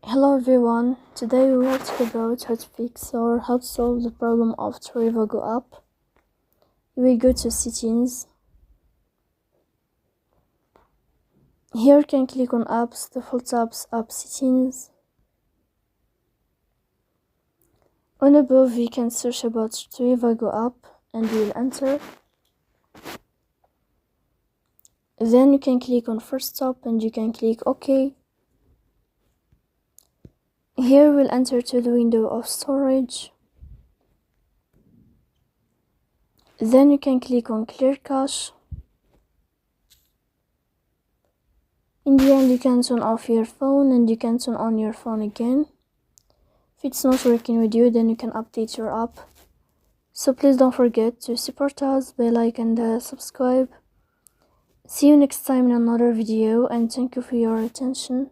Hello everyone, today we will talk about how to fix or how to solve the problem of Trivago app. You will go to settings. Here you can click on apps, default tabs, app settings. On above you can search about Trivago app and you will enter. Then you can click on first stop and you can click OK. Here we'll enter to the window of storage. Then you can click on clear cache. In the end you can turn off your phone and you can turn on your phone again. If it's not working with you, then you can update your app. So please don't forget to support us by like and subscribe. See you next time in another video and thank you for your attention.